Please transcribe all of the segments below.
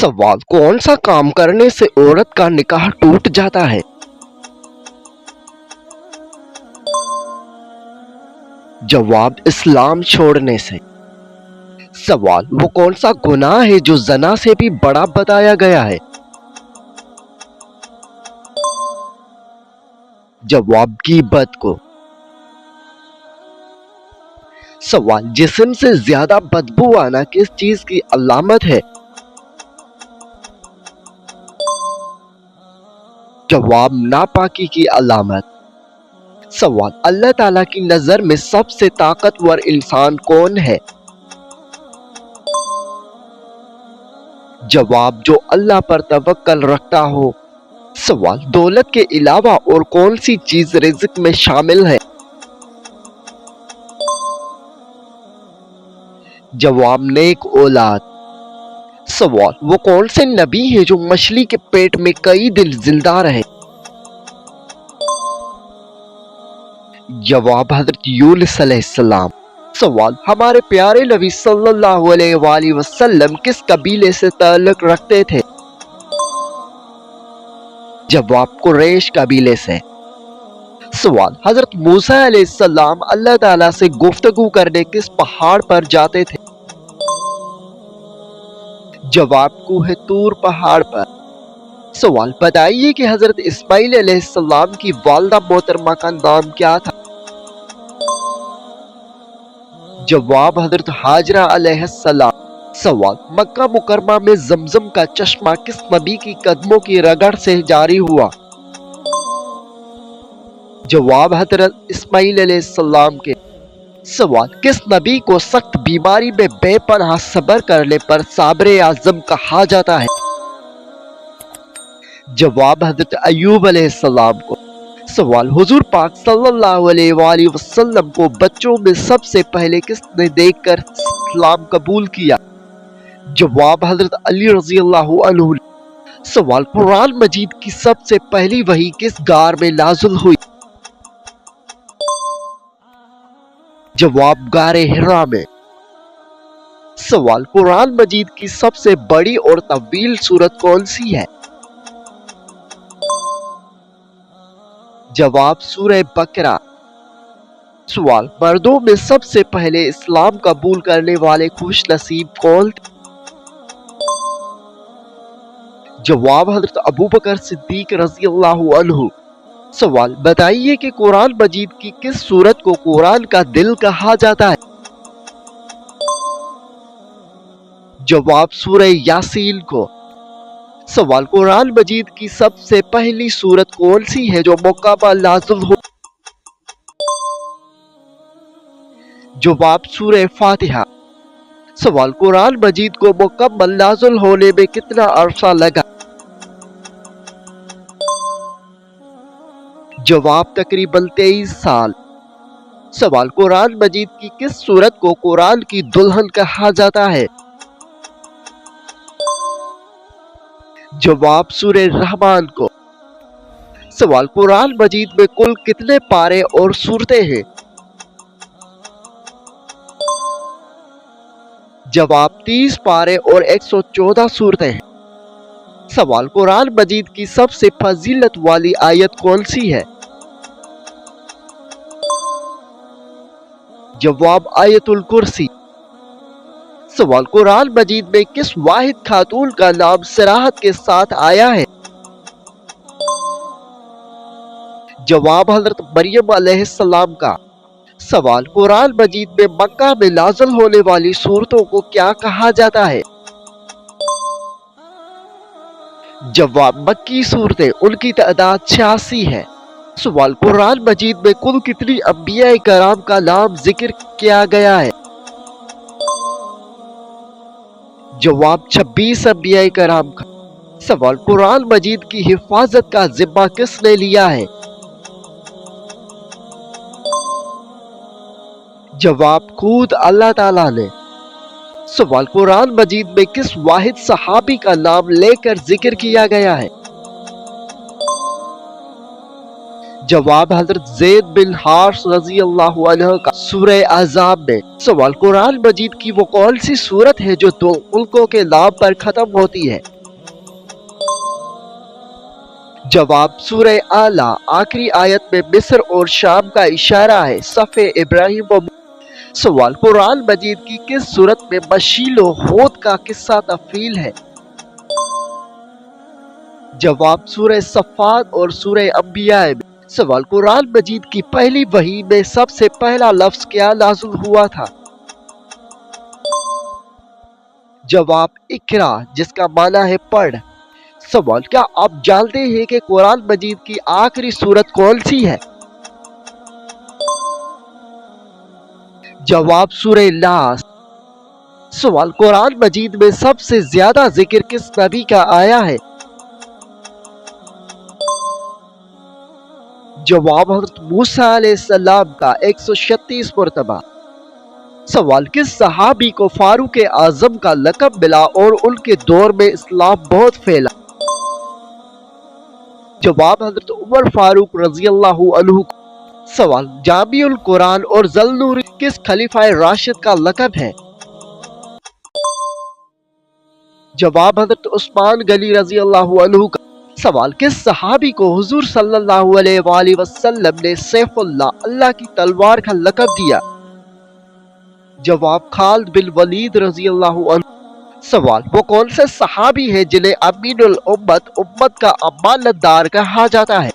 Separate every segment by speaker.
Speaker 1: सवाल, कौन सा काम करने से औरत का निकाह टूट जाता है? जवाब, इस्लाम छोड़ने से। सवाल, वो कौन सा गुनाह है जो ज़ना से भी बड़ा बताया गया है? जवाब, गीबत को। सवाल, जिस्म से ज्यादा बदबू आना किस चीज की अलामत है? जवाब, नापाकी की अलामत। सवाल, अल्लाह ताला की नजर में सबसे ताकतवर इंसान कौन है? जवाब, जो अल्लाह पर तवक्कल रखता हो। सवाल, दौलत के अलावा और कौन सी चीज रिज़्क में शामिल है? जवाब, नेक औलाद। सवाल, वो कौन से नबी है जो मछली के पेट में कई दिन जिंदा रहे? जवाब, हजरत यूनुस अलैहिस्सलाम। सवाल, हमारे प्यारे नबी सल्लल्लाहु अलैहि वसल्लम किस कबीले से ताल्लुक रखते थे? जवाब, कुरैश कबीले से। सवाल, हजरत मूसा अलैहिस्सलाम अल्लाह ताला से गुफ्तगू करने किस पहाड़ पर जाते थे? जवाब, कूहे तूर पहाड़ पर। सवाल, बताइए कि हजरत इस्माइल अलैहिस्सलाम की वालिदा मोहतरमा का नाम क्या था? जवाब, हजरत हाजरा अलैहिस्सलाम। सवाल, मक्का मुकरमा में जमजम का चश्मा किस नबी की कदमों की रगड़ से जारी हुआ? जवाब, हजरत इस्माइल अलैहिस्सलाम के। सवाल, किस नबी को सख्त बीमारी में बेपनाह सब्र करने पर साबरे आजम कहा जाता है? जवाब, हजरत अय्यूब अलैहिस्सलाम को। सवाल, हुजूर पाक सल्लल्लाहु अलैहि वसल्लम को बच्चों में सबसे पहले किसने देखकर इस्लाम कबूल किया? जवाब, हजरत अली रज़ी अल्लाहु अन्हु। सवाल, कुरान मजीद की सबसे पहली वही किस गार में नाज़िल हुई? जवाब, गारे हिरा में। सवाल, कुरान मजीद की सबसे बड़ी और तवील सूरत कौन सी है? जवाब, सूरह बकरा। सवाल, मर्दों में सबसे पहले इस्लाम कबूल करने वाले खुश नसीब कौन थे? जवाब, हजरत अबू बकर सिद्दीक रज़ी अल्लाहु अन्हु। सवाल, बताइए कि कुरान मजीद की किस सूरत को कुरान का दिल कहा जाता है? जवाब, सूरह यासीन को। सवाल, कुरान मजीद की सबसे पहली सूरत कौन सी है जो मुकम्मल नाज़िल हो? जवाब, सूरह फातिहा। सवाल, कुरान मजीद को मुकम्मल नाज़िल होने में कितना अरसा लगा? जवाब, तकरीबन 23 साल। सवाल, कुरान मजीद की किस सूरत को कुरान की दुल्हन कहा जाता है? जवाब, सूरह रहमान को। सवाल, कुरान मजीद में कुल कितने पारे और सूरतें हैं? जवाब, 30 पारे और 114 सूरतें हैं। सवाल, कुरान मजीद की सबसे फजीलत वाली आयत कौन सी है? जवाब, आयतुल कुर्सी। सवाल, कुरान मजीद में किस वाहिद खातून का नाम सराहत के साथ आया है? जवाब, हजरत मरियम अलैहिस्सलाम का। सवाल, कुरान मजीद में मक्का में नाज़िल होने वाली सूरतों को क्या कहा जाता है? जवाब, मक्की सूरतें। उनकी तादाद 86 है। सवाल, कुरान मजीद में कुल कितनी अंबिया कराम का नाम जिक्र किया गया है? जवाब, 26 अंबिया कराम का। सवाल, कुरान मजीद की हिफाजत का जिम्मा किसने लिया है? जवाब, खुद अल्लाह ताला ने। सवाल, कुरान मजीद में किस वाहिद सहाबी का नाम लेकर जिक्र किया गया है? जवाब हजरत ज़ैद बिन हारिस रजी अल्लाह अन्हु का सूरह अहज़ाब में। सवाल कुरान मजीद की वो कौन सी सूरत है जो दो मुल्कों के नाम पर खत्म होती है? जवाब सूरह आला। आखिरी आयत में मिस्र और शाम का इशारा है। सफ़े इब्राहिम व सवाल कुरान मजीद की किस सूरत में मशील व होद का किस्सा तफसील है? जवाब सूरह सफ़ात और सूरह अंबिया में। सवाल कुरान मजीद की पहली वही में सबसे पहला लफ्ज क्या नाज़िल हुआ था? जवाब इकरा, जिसका माना है पढ़। सवाल क्या आप जानते हैं कि कुरान मजीद की आखिरी सूरत कौन सी है? जवाब सूरह नास। सवाल कुरान मजीद में सबसे ज्यादा जिक्र किस नबी का आया है? जवाब हज़रत मूसा अलैहिस्सलाम का 136 मरतबा। सवाल किस सहाबी को फारूक आजम का लक़ब मिला और उनके दौर में इस्लाम बहुत फैला? जवाब हज़रत उमर फारूक रज़ी अल्लाहु अन्हु। सवाल जामिउल कुरान और ज़ुन्नूरैन किस खलीफा राशिद का लक़ब है? जवाब हज़रत उस्मान गनी रज़ी अल्लाहु अन्हु का। सवाल किस सहाबी को हुजूर सल्लल्लाहु अलैहि वसल्लम ने सैफुल्लाह, अल्लाह की तलवार का लक़ब दिया? जवाब खालिद बिन वलीद रज़ी अल्लाहु अन्हु। सवाल वो कौन से सहाबी है जिन्हें अमीनुल उम्मत का अमानतदार कहा जाता है?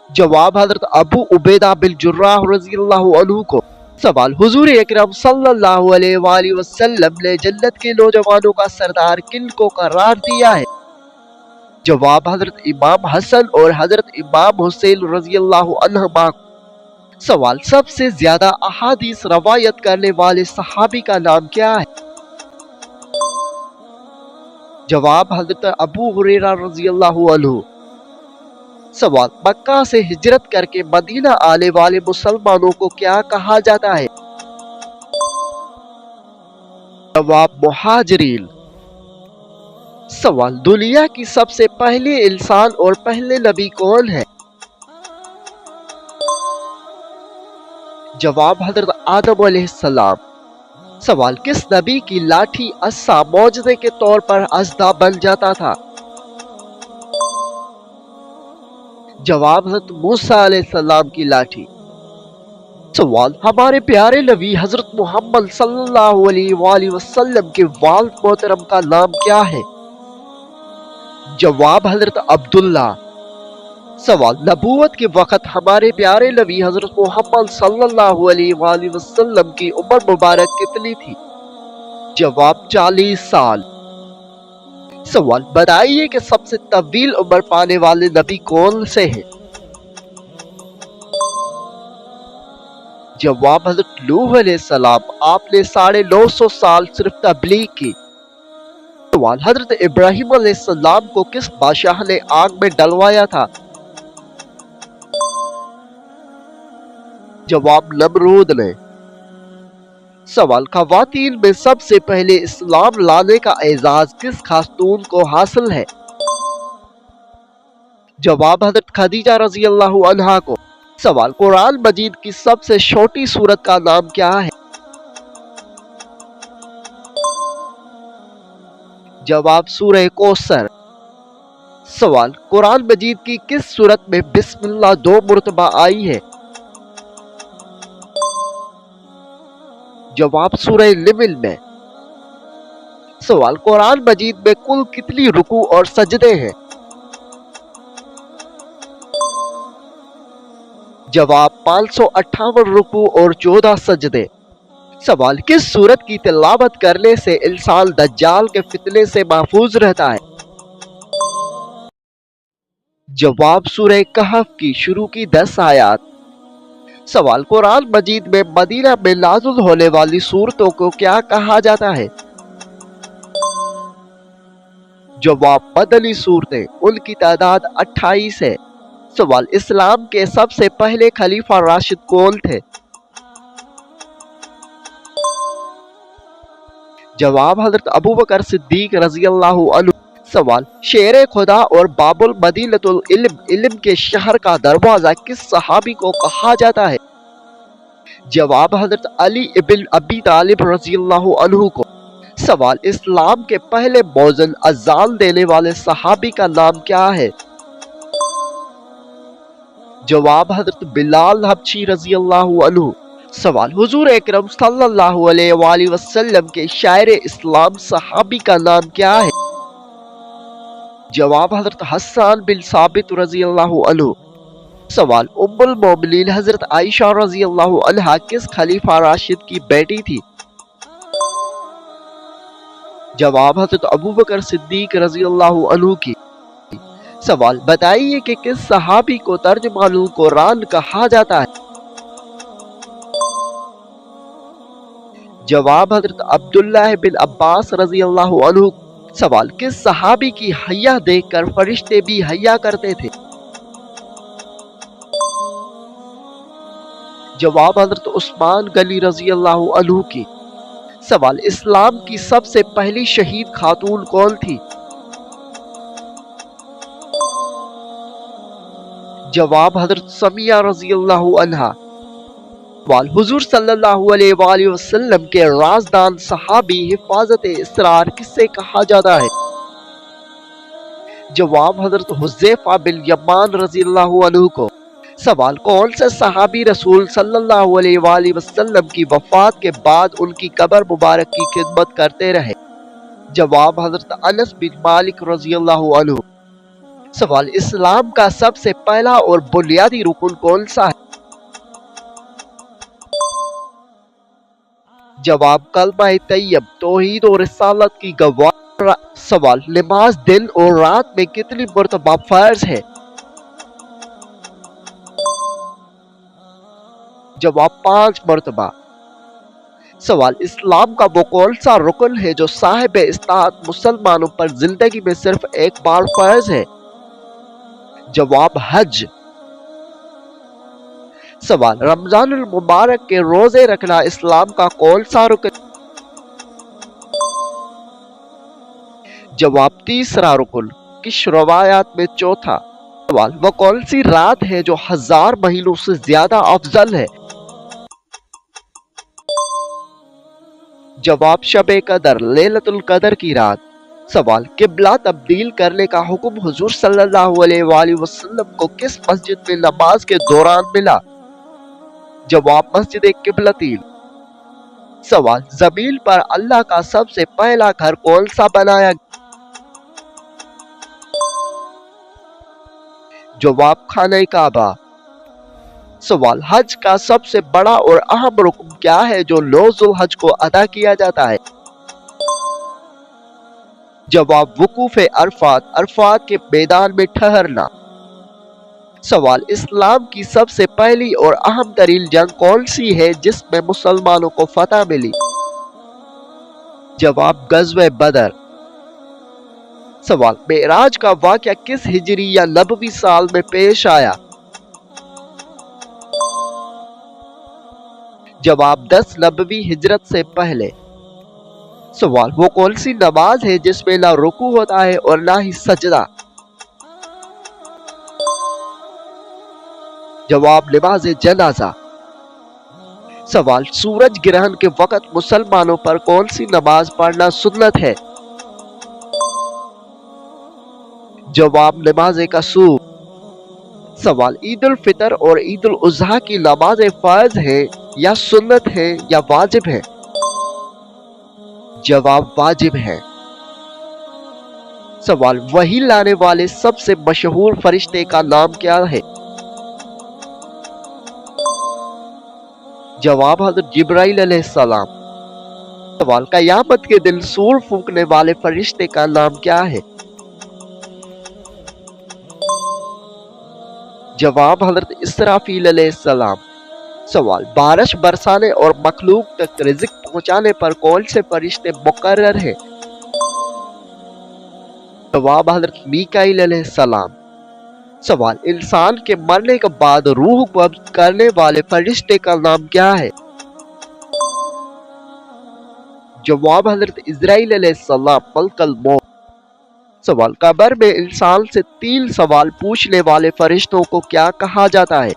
Speaker 1: जवाब हज़रत अबू उबैदा बिन जुर्राह रज़ी अल्लाहु अन्हु को। सवाल हुजूर अकरम सल्लल्लाहु अलैहि वसल्लम ने जन्नत के नौजवानों का सरदार किन को करार दिया है? जवाब हज़रत इमाम हसन और हज़रत इमाम हुसैन रज़ी अल्लाहु अन्हुमा। सवाल सबसे ज्यादा अहादीस रवायत करने वाले सहाबी का नाम क्या है? जवाब हज़रत अबू हुरैरा रज़ी अल्लाहु अन्हु। सवाल मक्का से हिजरत करके मदीना आने वाले मुसलमानों को क्या कहा जाता है? जवाब मुहाजिरीन। सवाल दुनिया की सबसे पहले इंसान और पहले नबी कौन है? जवाब हज़रत आदम अलैहिस्सलाम। सवाल किस नबी की लाठी अस्सा मौजज़े के तौर पर अज़दा बन जाता था? जवाब हज़रत मूसा अलैहिस्सलाम की लाठी। सवाल हमारे प्यारे नबी हज़रत मोहम्मद सल्लल्लाहु अलैहि वसल्लम के वालिद मोहतरम का नाम क्या है? जवाब हज़रत अब्दुल्ला। सवाल नबूवत के वक़्त हमारे प्यारे नबी हज़रत मोहम्मद सल्लल्लाहु अलैहि वसल्लम की उम्र मुबारक कितनी थी? जवाब 40 साल। सवाल बताइए कि सबसे तवील उम्र पाने वाले नबी कौन से हैं? जवाब हज़रत नूह अलैहिस्सलाम। आपने 950 साल सिर्फ तबलीग की। सवाल हज़रत इब्राहिम अलैहिस्सलाम को किस बादशाह ने आग में डलवाया था? जवाब नमरूद ने। सवाल ख़वातीन में सबसे पहले इस्लाम लाने का एजाज किस खातून को हासिल है? जवाब हज़रत खदीजा रज़ी अल्लाहु अन्हा को। सवाल कुरान मजीद की सबसे छोटी सूरत का नाम क्या है? जवाब सूरह कौसर। सवाल कुरान मजीद की किस सूरत में बिस्मिल्लाह 2 मरतबा आई है? जवाब सूरह निमल में। सवाल कुरान मजीद में कुल कितनी रुकू और सजदे हैं? जवाब 558 रुकू और 14 सजदे। सवाल किस सूरत की तिलावत करने से इंसान दज्जाल के फितने से महफूज रहता है? जवाब सूरह कहफ की शुरू की 10 आयत। सवाल कुरान मजीद में मदीना में नाज़िल होने वाली सूरतों को क्या कहा जाता है? जवाब मदनी सूरतें। उनकी तादाद 28 है। सवाल इस्लाम के सबसे पहले खलीफा राशिद कौन थे? जवाब हज़रत अबू बकर सिद्दीक रज़ी अल्लाहु अन्हु। सवाल, शेर खुदा और बाबुल मदीनतुल इल्म, इल्म के शहर का दरवाजा किस सहाबी को कहा जाता है? जवाब, हजरत अली इब्न अबी तालिब रज़ियल्लाहु अन्हु को। सवाल, इस्लाम के पहले मौज़न अज़ान देने वाले सहाबी का नाम क्या है? जवाब, हजरत बिलाल हबशी रज़ियल्लाहु अन्हु। सवाल, हुजूर अकरम सल्लल्लाहु अलैहि वसल्लम के शायर इस्लाम सहाबी का नाम क्या है? जवाब, हजरत हस्सान बिन साबित रज़ियल्लाहु अन्हु। सवाल, उम्मुल मोमिनीन हजरत आयशा रज़ियल्लाहु अन्हा किस खलीफा राशिद की बेटी थी? जवाब, हजरत अबू बकर सिद्दीक रज़ियल्लाहु अन्हु की। सवाल, बताइए कि किस सहाबी को तर्जुमानुल कुरान कहा जाता है? जवाब, हजरत अब्दुल्लाह बिन अब्बास रज़ियल्लाहु अन्हु। सवाल, किस सहाबी की हया देखकर फरिश्ते भी हया करते थे? जवाब, हजरत उस्मान गनी रज़ियल्लाहु अन्हु की। सवाल, इस्लाम की सबसे पहली शहीद खातून कौन थी? जवाब, हजरत समिया रज़ियल्लाहु अन्हा। सवाल, हुजूर सल्लल्लाहु अलैहि वसल्लम के राज़दान सहाबी हिफाजत इसरार किससे कहा जाता है? जवाब, हजरत हुज़ैफा बिन यमान रज़ियल्लाहु अन्हु को। सवाल, कौन से सहाबी रसूल सल्लल्लाहु अलैहि वसल्लम की वफात के बाद उनकी कब्र मुबारक की खिदमत करते रहे? जवाब, हजरत अनस बिन मालिक रज़ियल्लाहु अन्हु। सवाल, इस्लाम का सबसे पहला और बुनियादी रुकन कौन सा है? जवाब, कलमा तैयब, तौहीद और रिसालत की गवाही। सवाल, नमाज दिन और रात में कितनी मरतबा फर्ज है? जवाब, 5 मरतबा। सवाल, इस्लाम का वो कौन सा रुकन है जो साहिब इस्तात मुसलमानों पर जिंदगी में सिर्फ एक बार फर्ज है? जवाब, हज। सवाल, रमजानुल मुबारक के रोजे रखना इस्लाम का कौन सा रुकन? जवाब, तीसरा रुकन। किस रवायात में चौथा? सवाल, वो कौन सी रात है जो 1000 महीनों से ज्यादा अफजल है? जवाब, शबे कदर, लैलतुल कदर की रात। सवाल, किबला तब्दील करने का हुक्म हुजूर सल्लल्लाहु अलैहि वसल्लम को किस मस्जिद में नमाज के दौरान मिला? जवाब, मस्जिद किबलतीन। सवाल, जमीन पर अल्लाह का सबसे पहला घर कौन सा बनाया? जवाब, खाने काबा। सवाल, हज का सबसे बड़ा और अहम रुकन क्या है जो 9 ज़ुल्हज को अदा किया जाता है? जवाब, वुकूफ़े अरफात, अरफात के मैदान में ठहरना। सवाल, इस्लाम की सबसे पहली और अहम तरीन जंग कौन सी है जिसमें मुसलमानों को फतह मिली? जवाब, गज़वे बदर। सवाल, मेराज का वाक़या किस हिजरी या नबवी साल में पेश आया? जवाब, 10 नबवी हिजरत से पहले। सवाल, वो कौन सी नमाज है जिसमें ना रुकू होता है और ना ही सजदा? जवाब, नमाज जनाजा। सवाल, सूरज ग्रहण के वक्त मुसलमानों पर कौन सी नमाज पढ़ना सुन्नत है? जवाब, नमाज कसूफ। सवाल, ईद उल फितर और ईद उल अज़हा की नमाज फर्ज है या सुन्नत है या वाजिब है? जवाब, वाजिब है। सवाल, वही लाने वाले सबसे मशहूर फरिश्ते का नाम क्या है? जवाब, हज़रत जिब्राइल अलैहिस्सलाम। सवाल, क़यामत के दिन सूर फूंकने वाले फरिश्ते का नाम क्या है? जवाब, हज़रत इसराफील अलैहिस्सलाम। सवाल, बारिश बरसाने और मखलूक तक रिज़्क पहुंचाने पर कौन से फरिश्ते मुकर्रर हैं? जवाब, हज़रत मीकाईल अलैहिस्सलाम। सवाल, इंसान के मरने के बाद रूह कब्ज़ करने वाले फरिश्ते का नाम क्या है? जवाब, हज़रत इज़राइल अलैहिस्सलाम, मलकुल मौत। सवाल, कब्र में इंसान से 3 सवाल पूछने वाले फरिश्तों को क्या कहा जाता है?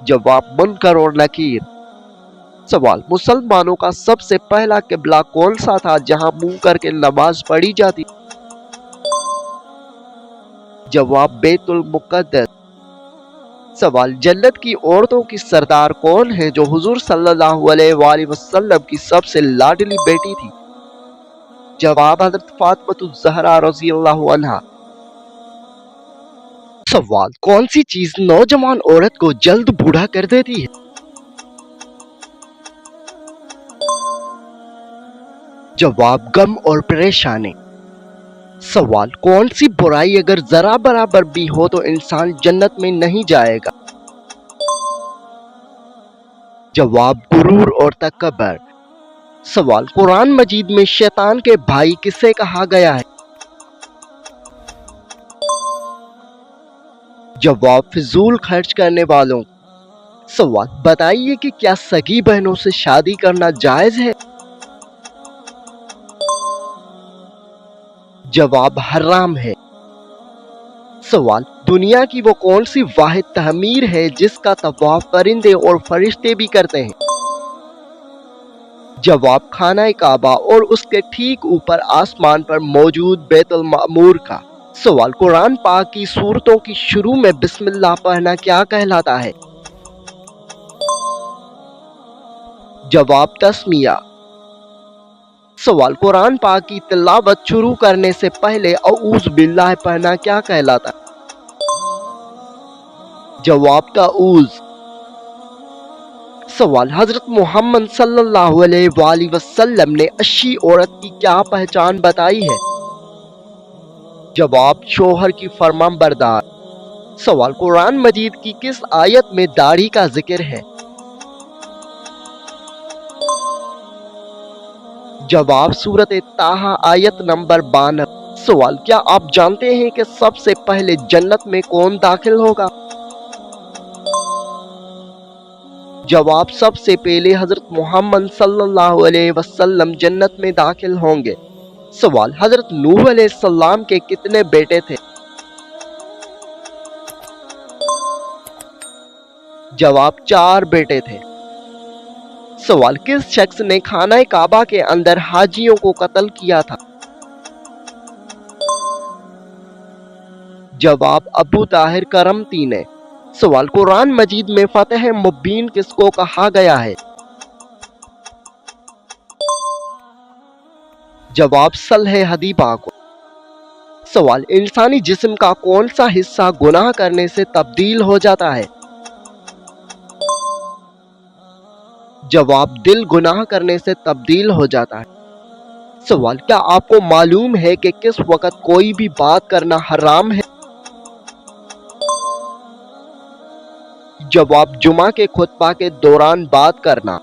Speaker 1: जवाब, मुनकर और नकीर। सवाल, मुसलमानों का सबसे पहला किबला कौन सा था जहां मुंह करके नमाज पढ़ी जाती? जवाब, बैतुल मुक़द्दस। सवाल, जन्नत की औरतों की सरदार कौन है जो हुजूर सल्लल्लाहु अलैहि वसल्लम की सबसे लाडली बेटी थी? जवाब, हजरत फातिमा ज़हरा रज़ियल्लाहु अन्हा। सवाल, कौन सी चीज नौजवान औरत को जल्द बूढ़ा कर देती है? जवाब, गम और परेशानी। सवाल, कौन सी बुराई अगर जरा बराबर भी हो तो इंसान जन्नत में नहीं जाएगा? जवाब, गुरूर और तकब्बुर। सवाल, कुरान मजीद में शैतान के भाई किसे कहा गया है? जवाब, फिजूल खर्च करने वालों। सवाल, बताइए कि क्या सगी बहनों से शादी करना जायज है? जवाब, हराम है। सवाल, दुनिया की वो कौन सी वाहिद तहमीर है जिसका तवाफ परिंदे और फरिश्ते भी करते हैं? जवाब, खाना काबा और उसके ठीक ऊपर आसमान पर मौजूद बैतुल मामूर का। सवाल, कुरान पाक की सूरतों की शुरू में बिस्मिल्लाह पढ़ना क्या कहलाता है? जवाब, तस्मिया। सवाल, कुरान पाक की तिलावत शुरू करने से पहले औज़ बिल्लाह पढ़ना क्या कहलाता है? जवाब, ताऊज़। सवाल, हजरत मोहम्मद सल्लल्लाहु अलैहि वसल्लम ने अच्छी औरत की क्या पहचान बताई है? जवाब, शोहर की फरमाबरदार। सवाल, कुरान मजीद की किस आयत में दाढ़ी का जिक्र है? जवाब, सूरत ताहा आयत नंबर 92। सवाल, क्या आप जानते हैं कि सबसे पहले जन्नत में कौन दाखिल होगा? जवाब, सबसे पहले हजरत मोहम्मद सल्लल्लाहु अलैहि वसल्लम जन्नत में दाखिल होंगे। सवाल, हजरत नूह अलैहिस्सलाम के कितने बेटे थे? जवाब, 4 बेटे थे। सवाल, किस शख्स ने खाना काबा के अंदर हाजियों को कत्ल किया था? जवाब, अबू ताहिर करमती ने। सवाल, कुरान मजीद में फतह मुबीन किसको कहा गया है? जवाब, सल्ह हदीबा को। सवाल, इंसानी जिस्म का कौन सा हिस्सा गुनाह करने से तब्दील हो जाता है? जवाब, दिल गुनाह करने से तब्दील हो जाता है। सवाल, क्या आपको मालूम है कि किस वक्त कोई भी बात करना हराम है? जवाब, जुमा के खुतबा के दौरान बात करना।